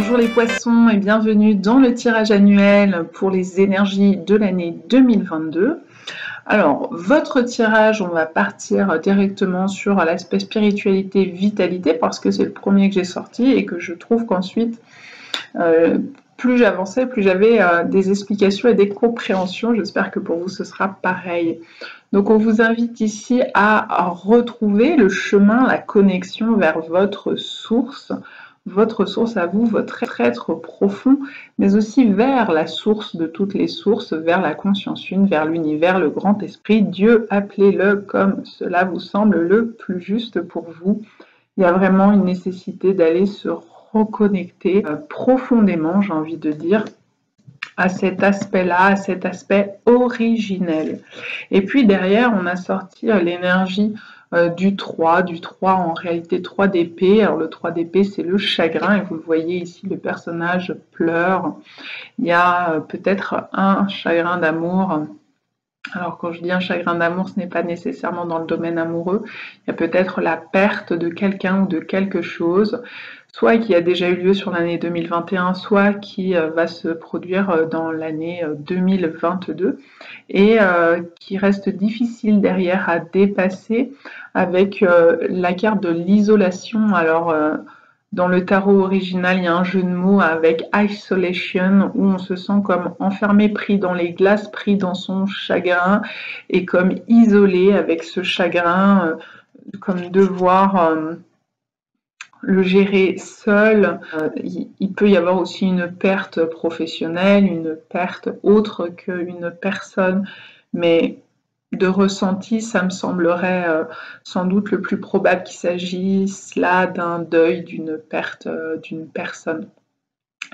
Bonjour les poissons et bienvenue dans le tirage annuel pour les énergies de l'année 2022. Alors, votre tirage, on va partir directement sur l'aspect spiritualité, vitalité, parce que c'est le premier que j'ai sorti et que je trouve qu'ensuite, plus j'avançais, plus j'avais des explications et des compréhensions. J'espère que pour vous, ce sera pareil. Donc, on vous invite ici à retrouver le chemin, la connexion vers votre source à vous, votre être profond, mais aussi vers la source de toutes les sources, vers la conscience une, vers l'univers, le grand esprit, Dieu, appelez-le comme cela vous semble le plus juste pour vous. Il y a vraiment une nécessité d'aller se reconnecter profondément, j'ai envie de dire, à cet aspect-là, à cet aspect originel. Et puis derrière, on a sorti l'énergie du 3 en réalité 3 d'épée. Alors le 3 d'épée, c'est le chagrin, et vous le voyez ici, le personnage pleure. Il y a peut-être un chagrin d'amour. Alors quand je dis un chagrin d'amour, ce n'est pas nécessairement dans le domaine amoureux. Il y a peut-être la perte de quelqu'un ou de quelque chose, soit qui a déjà eu lieu sur l'année 2021, soit qui va se produire dans l'année 2022 et qui reste difficile derrière à dépasser avec la carte de l'isolation. Alors dans le tarot original, il y a un jeu de mots avec isolation, où on se sent comme enfermé, pris dans les glaces, pris dans son chagrin, et comme isolé avec ce chagrin, comme devoir le gérer seul. Il peut y avoir aussi une perte professionnelle, une perte autre qu'une personne, mais de ressenti, ça me semblerait sans doute le plus probable qu'il s'agisse là d'un deuil, d'une perte d'une personne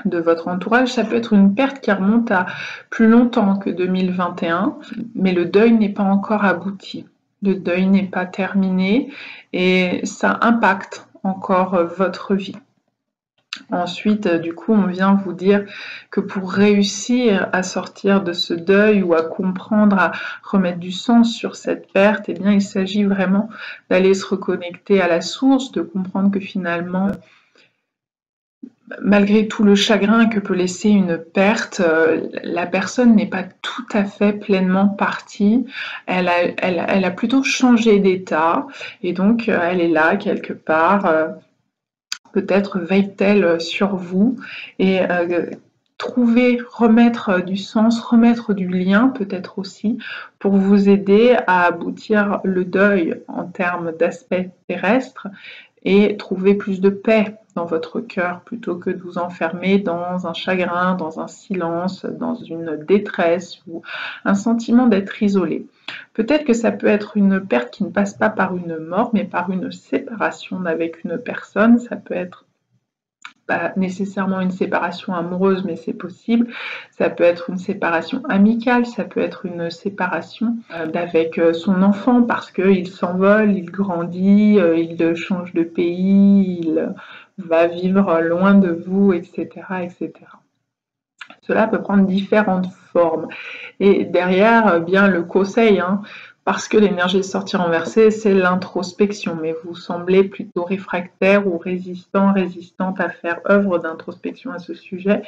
de votre entourage. Ça peut être une perte qui remonte à plus longtemps que 2021, mais le deuil n'est pas encore abouti. Le deuil n'est pas terminé et ça impacte encore votre vie. Ensuite, du coup, on vient vous dire que pour réussir à sortir de ce deuil ou à comprendre, à remettre du sens sur cette perte, eh bien, il s'agit vraiment d'aller se reconnecter à la source, de comprendre que finalement, malgré tout le chagrin que peut laisser une perte, la personne n'est pas tout à fait pleinement partie. Elle a plutôt changé d'état et donc elle est là quelque part. Peut-être veille-t-elle sur vous et trouver, remettre du sens, remettre du lien peut-être aussi pour vous aider à aboutir le deuil en termes d'aspect terrestre et trouver plus de paix dans votre cœur plutôt que de vous enfermer dans un chagrin, dans un silence, dans une détresse ou un sentiment d'être isolé. Peut-être que ça peut être une perte qui ne passe pas par une mort, mais par une séparation avec une personne. Ça peut être pas nécessairement une séparation amoureuse, mais c'est possible. Ça peut être une séparation amicale, ça peut être une séparation avec son enfant parce qu'il s'envole, il grandit, il change de pays, il va vivre loin de vous, etc., etc. Cela peut prendre différentes formes. Et derrière, bien le conseil, parce que l'énergie de sortie renversée, c'est l'introspection, mais vous semblez plutôt réfractaire ou résistante à faire œuvre d'introspection à ce sujet.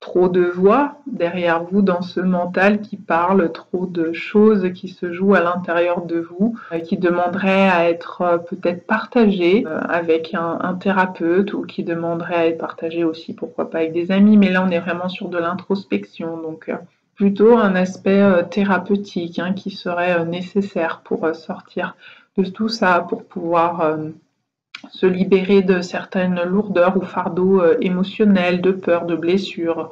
Trop de voix derrière vous dans ce mental qui parle, trop de choses qui se jouent à l'intérieur de vous, qui demanderaient à être peut-être partagées avec un thérapeute ou qui demanderaient à être partagées aussi, pourquoi pas avec des amis, mais là on est vraiment sur de l'introspection, donc plutôt un aspect thérapeutique qui serait nécessaire pour sortir de tout ça, pour pouvoir se libérer de certaines lourdeurs ou fardeaux émotionnels, de peur, de blessures,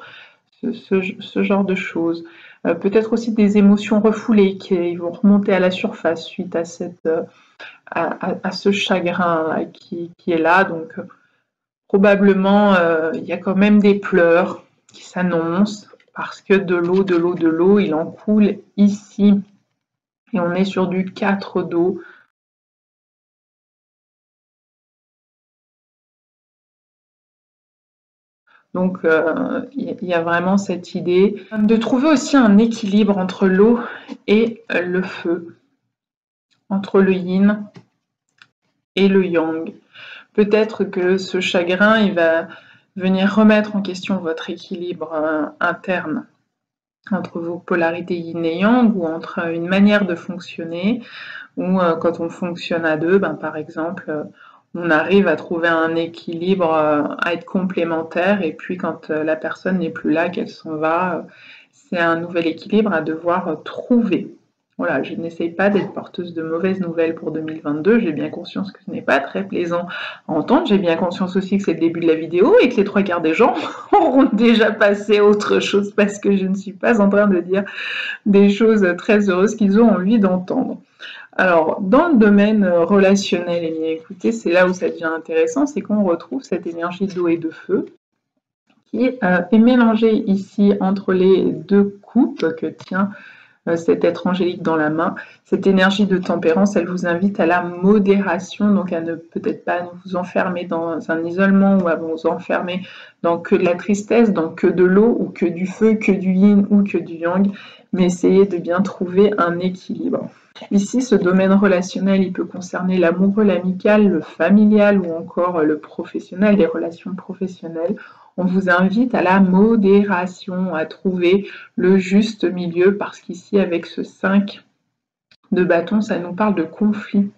ce genre de choses. Peut-être aussi des émotions refoulées qui vont remonter à la surface suite à, à ce chagrin qui est là. Donc probablement il y a quand même des pleurs qui s'annoncent parce que de l'eau, il en coule ici. Et on est sur du 4 d'eau. Donc, il y a vraiment cette idée de trouver aussi un équilibre entre l'eau et le feu, entre le yin et le yang. Peut-être que ce chagrin, il va venir remettre en question votre équilibre interne entre vos polarités yin et yang, ou entre une manière de fonctionner, ou quand on fonctionne à deux, par exemple, on arrive à trouver un équilibre, à être complémentaire, et puis quand la personne n'est plus là, qu'elle s'en va, c'est un nouvel équilibre à devoir trouver. Voilà, je n'essaye pas d'être porteuse de mauvaises nouvelles pour 2022, j'ai bien conscience que ce n'est pas très plaisant à entendre, j'ai bien conscience aussi que c'est le début de la vidéo et que les 3/4 des gens auront déjà passé à autre chose, parce que je ne suis pas en train de dire des choses très heureuses qu'ils ont envie d'entendre. Alors, dans le domaine relationnel, eh bien, écoutez, c'est là où ça devient intéressant, c'est qu'on retrouve cette énergie d'eau et de feu qui est mélangée ici entre les deux coupes que tient cet être angélique dans la main. Cette énergie de tempérance, elle vous invite à la modération, donc à ne peut-être pas vous enfermer dans un isolement, ou à vous enfermer dans que de la tristesse, dans que de l'eau, ou que du feu, que du yin ou que du yang, mais essayez de bien trouver un équilibre. Ici, ce domaine relationnel, il peut concerner l'amoureux, l'amical, le familial, ou encore le professionnel, les relations professionnelles. On vous invite à la modération, à trouver le juste milieu, parce qu'ici, avec ce 5 de bâton, ça nous parle de conflit.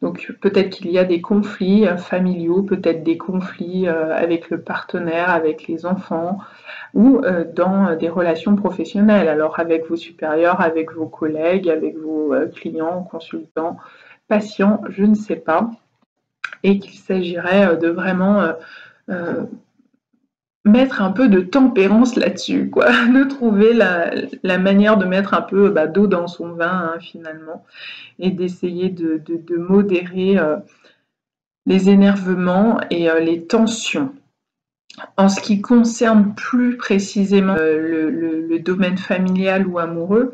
Donc peut-être qu'il y a des conflits familiaux, peut-être des conflits avec le partenaire, avec les enfants, ou dans des relations professionnelles, alors avec vos supérieurs, avec vos collègues, avec vos clients, consultants, patients, je ne sais pas, et qu'il s'agirait de vraiment mettre un peu de tempérance là-dessus, quoi, de trouver la manière de mettre un peu d'eau dans son vin, finalement, et d'essayer de modérer les énervements et les tensions. En ce qui concerne plus précisément le domaine familial ou amoureux,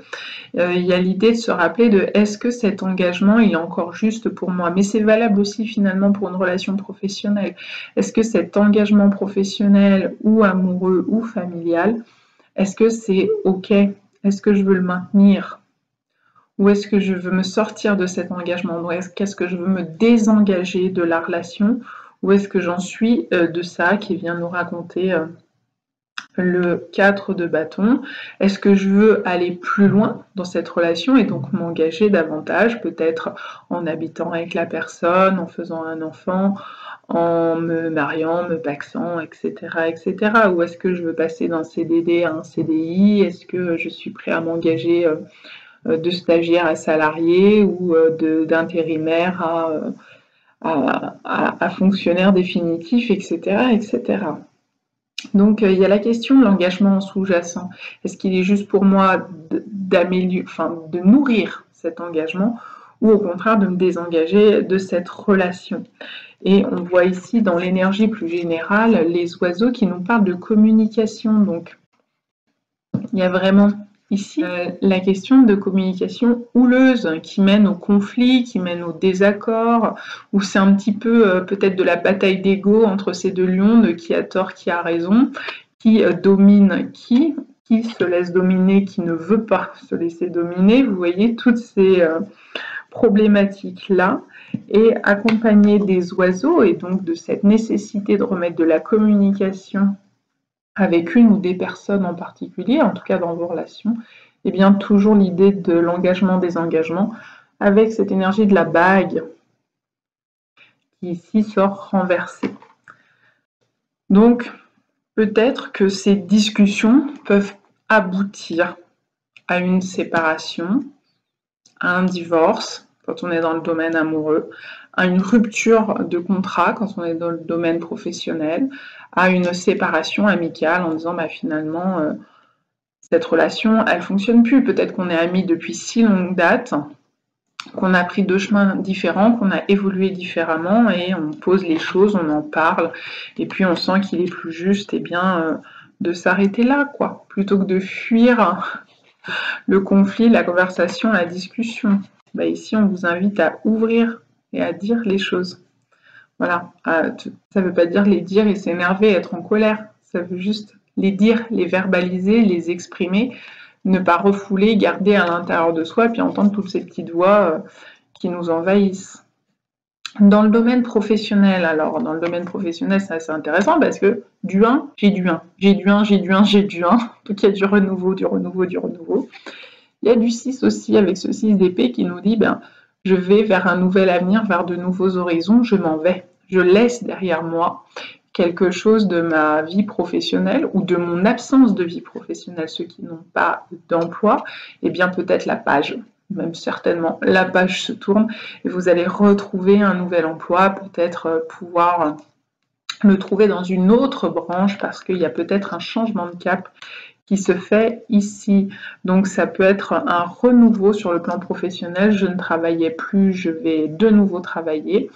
il y a l'idée de se rappeler de est-ce que cet engagement il est encore juste pour moi, mais c'est valable aussi finalement pour une relation professionnelle. Est-ce que cet engagement professionnel ou amoureux ou familial, est-ce que c'est ok? Est-ce que je veux le maintenir? Ou est-ce que je veux me sortir de cet engagement? Qu'est-ce que je veux me désengager de la relation? Où est-ce que j'en suis de ça qui vient nous raconter le 4 de bâton? Est-ce que je veux aller plus loin dans cette relation et donc m'engager davantage, peut-être en habitant avec la personne, en faisant un enfant, en me mariant, me pacsant, etc., etc. Ou est-ce que je veux passer d'un CDD à un CDI? Est-ce que je suis prêt à m'engager de stagiaire à salarié, ou d'intérimaire à fonctionnaire définitif, etc., etc. Donc il y a la question de l'engagement sous-jacent. Est-ce qu'il est juste pour moi de nourrir cet engagement, ou au contraire de me désengager de cette relation? Et on voit ici dans l'énergie plus générale les oiseaux qui nous parlent de communication. Donc il y a vraiment ici la question de communication houleuse qui mène au conflit, qui mène au désaccord, où c'est un petit peu peut-être de la bataille d'ego entre ces deux lions, de qui a tort, qui a raison, qui domine qui se laisse dominer, qui ne veut pas se laisser dominer. Vous voyez toutes ces problématiques-là, et accompagné des oiseaux, et donc de cette nécessité de remettre de la communication avec une ou des personnes en particulier, en tout cas dans vos relations, et bien toujours l'idée de l'engagement-désengagement, avec cette énergie de la bague qui ici sort renversée. Donc peut-être que ces discussions peuvent aboutir à une séparation, à un divorce quand on est dans le domaine amoureux, à une rupture de contrat quand on est dans le domaine professionnel, à une séparation amicale en disant finalement cette relation elle fonctionne plus, peut-être qu'on est amis depuis si longue date, qu'on a pris deux chemins différents, qu'on a évolué différemment, et on pose les choses, on en parle, et puis on sent qu'il est plus juste de s'arrêter là, quoi, plutôt que de fuir le conflit, la conversation, la discussion. Ici on vous invite à ouvrir et à dire les choses. Voilà, ça ne veut pas dire les dire et s'énerver, être en colère, ça veut juste les dire, les verbaliser, les exprimer, ne pas refouler, garder à l'intérieur de soi, puis entendre toutes ces petites voix qui nous envahissent. Dans le domaine professionnel, alors dans le domaine professionnel, c'est assez intéressant parce que du 1, j'ai du 1, j'ai du 1, j'ai du 1, j'ai du 1, donc il y a du renouveau, du renouveau, du renouveau. Il y a du 6 aussi avec ce 6 d'épée qui nous dit, ben, je vais vers un nouvel avenir, vers de nouveaux horizons, je m'en vais. Je laisse derrière moi quelque chose de ma vie professionnelle ou de mon absence de vie professionnelle. Ceux qui n'ont pas d'emploi, eh bien peut-être la page, même certainement, la page se tourne et vous allez retrouver un nouvel emploi, peut-être pouvoir le trouver dans une autre branche parce qu'il y a peut-être un changement de cap qui se fait ici. Donc ça peut être un renouveau sur le plan professionnel. Je ne travaillais plus, je vais de nouveau travailler.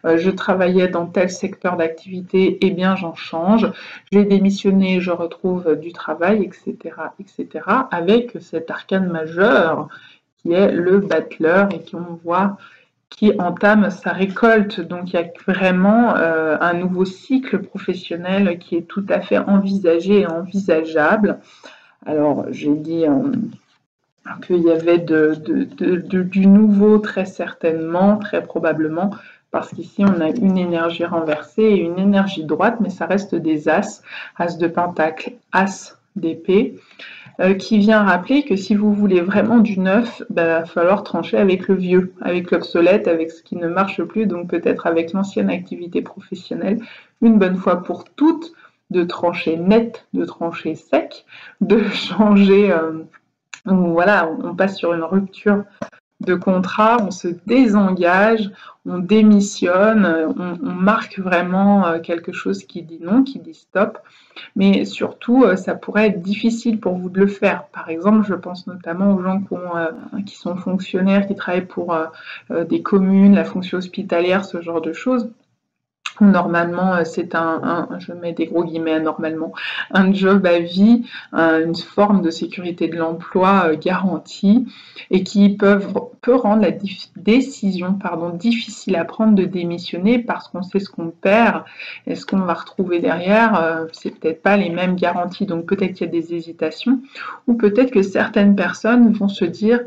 Je travaillais dans tel secteur d'activité, eh bien j'en change. J'ai démissionné, je retrouve du travail, etc., etc. Avec cet arcane majeur qui est le battleur et qu'on voit qui entame sa récolte. Donc il y a vraiment un nouveau cycle professionnel qui est tout à fait envisagé et envisageable. Alors j'ai dit qu'il y avait du nouveau très certainement, très probablement, parce qu'ici on a une énergie renversée et une énergie droite, mais ça reste des as, as de pentacle, as d'épée, qui vient rappeler que si vous voulez vraiment du neuf, il va falloir trancher avec le vieux, avec l'obsolète, avec ce qui ne marche plus, donc peut-être avec l'ancienne activité professionnelle, une bonne fois pour toutes, de trancher net, de trancher sec, de changer, voilà, on passe sur une rupture de contrat, on se désengage, on démissionne, on marque vraiment quelque chose qui dit non, qui dit stop, mais surtout ça pourrait être difficile pour vous de le faire. Par exemple, je pense notamment aux gens qui sont fonctionnaires, qui travaillent pour des communes, la fonction hospitalière, ce genre de choses. Normalement, c'est je mets des gros guillemets, normalement, un job à vie, une forme de sécurité de l'emploi garantie et qui peut rendre la décision difficile à prendre de démissionner parce qu'on sait ce qu'on perd et ce qu'on va retrouver derrière, c'est peut-être pas les mêmes garanties, donc peut-être qu'il y a des hésitations ou peut-être que certaines personnes vont se dire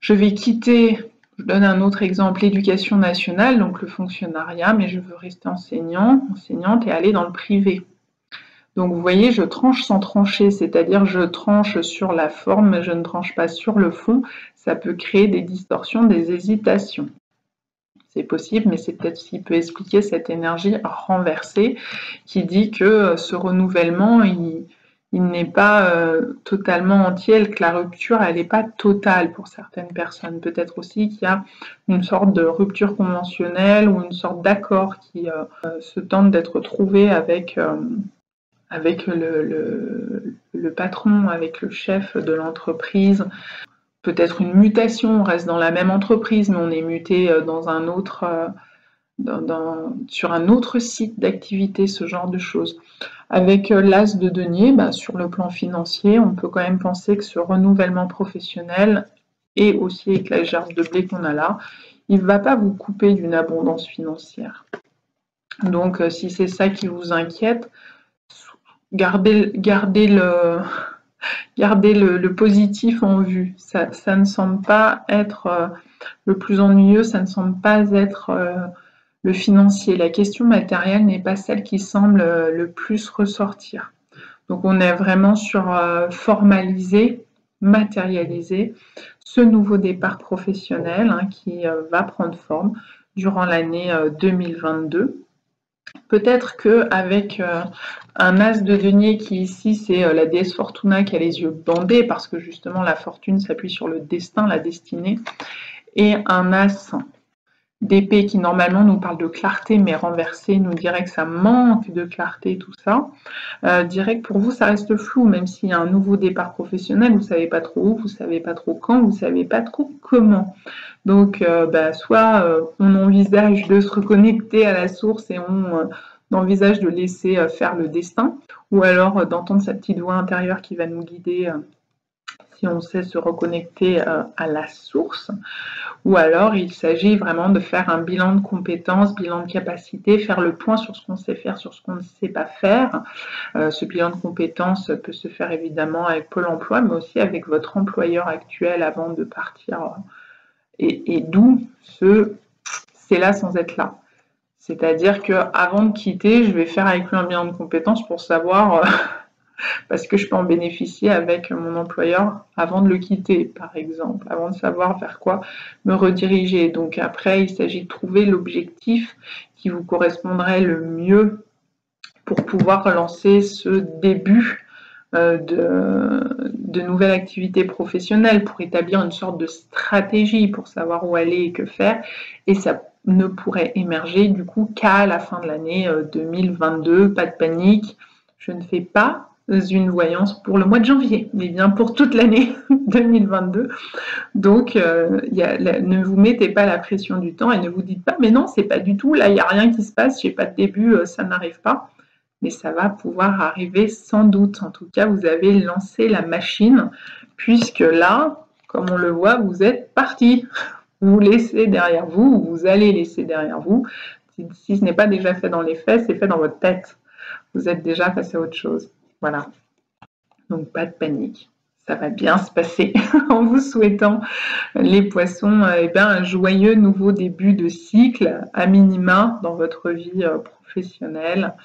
je vais quitter. Je donne un autre exemple, l'éducation nationale, donc le fonctionnariat, mais je veux rester enseignante et aller dans le privé. Donc vous voyez, je tranche sans trancher, c'est-à-dire je tranche sur la forme, mais je ne tranche pas sur le fond. Ça peut créer des distorsions, des hésitations. C'est possible, mais c'est peut-être ce qui peut expliquer cette énergie renversée qui dit que ce renouvellement, il n'est pas totalement entier, que la rupture, elle n'est pas totale pour certaines personnes. Peut-être aussi qu'il y a une sorte de rupture conventionnelle ou une sorte d'accord qui se tente d'être trouvé avec le patron, avec le chef de l'entreprise. Peut-être une mutation, on reste dans la même entreprise, mais on est muté dans un autre... sur un autre site d'activité, ce genre de choses. Avec l'as de denier, sur le plan financier, on peut quand même penser que ce renouvellement professionnel et aussi avec la gerbe de blé qu'on a là, il ne va pas vous couper d'une abondance financière. Donc si c'est ça qui vous inquiète, gardez le positif en vue. Ça ne semble pas être le plus ennuyeux, ça ne semble pas être le financier. La question matérielle n'est pas celle qui semble le plus ressortir. Donc on est vraiment sur formaliser, matérialiser ce nouveau départ professionnel qui va prendre forme durant l'année 2022. Peut-être qu'avec un as de denier qui ici c'est la déesse Fortuna qui a les yeux bandés parce que justement la fortune s'appuie sur le destin, la destinée, et un as d'épée qui normalement nous parle de clarté mais renversé nous dirait que ça manque de clarté, tout ça, dirait que pour vous ça reste flou, même s'il y a un nouveau départ professionnel, vous ne savez pas trop où, vous ne savez pas trop quand, vous ne savez pas trop comment. Donc soit on envisage de se reconnecter à la source et on envisage de laisser faire le destin, ou alors d'entendre sa petite voix intérieure qui va nous guider si on sait se reconnecter à la source, ou alors il s'agit vraiment de faire un bilan de compétences, bilan de capacité, faire le point sur ce qu'on sait faire, sur ce qu'on ne sait pas faire. Ce bilan de compétences peut se faire évidemment avec Pôle emploi, mais aussi avec votre employeur actuel avant de partir. Et d'où c'est là sans être là. C'est-à-dire qu'avant de quitter, je vais faire avec lui un bilan de compétences pour savoir, parce que je peux en bénéficier avec mon employeur avant de le quitter, par exemple, avant de savoir vers quoi me rediriger. Donc après, il s'agit de trouver l'objectif qui vous correspondrait le mieux pour pouvoir relancer ce début de nouvelles activités professionnelles, pour établir une sorte de stratégie, pour savoir où aller et que faire. Et ça ne pourrait émerger du coup qu'à la fin de l'année 2022. Pas de panique, je ne fais pas une voyance pour le mois de janvier, mais bien pour toute l'année 2022. Donc, ne vous mettez pas la pression du temps et ne vous dites pas, mais non, c'est pas du tout, là, il n'y a rien qui se passe, j'ai pas de début, ça n'arrive pas. Mais ça va pouvoir arriver sans doute. En tout cas, vous avez lancé la machine, puisque là, comme on le voit, vous êtes parti. Vous laissez derrière vous, vous allez laisser derrière vous. Si ce n'est pas déjà fait dans les faits, c'est fait dans votre tête. Vous êtes déjà face à autre chose. Voilà. Donc, pas de panique. Ça va bien se passer en vous souhaitant, les poissons, un joyeux nouveau début de cycle, à minima, dans votre vie professionnelle.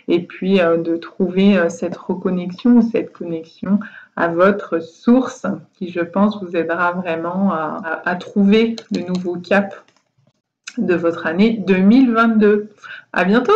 Et puis de trouver cette reconnexion ou cette connexion à votre source qui, je pense, vous aidera vraiment à trouver le nouveau cap de votre année 2022. À bientôt!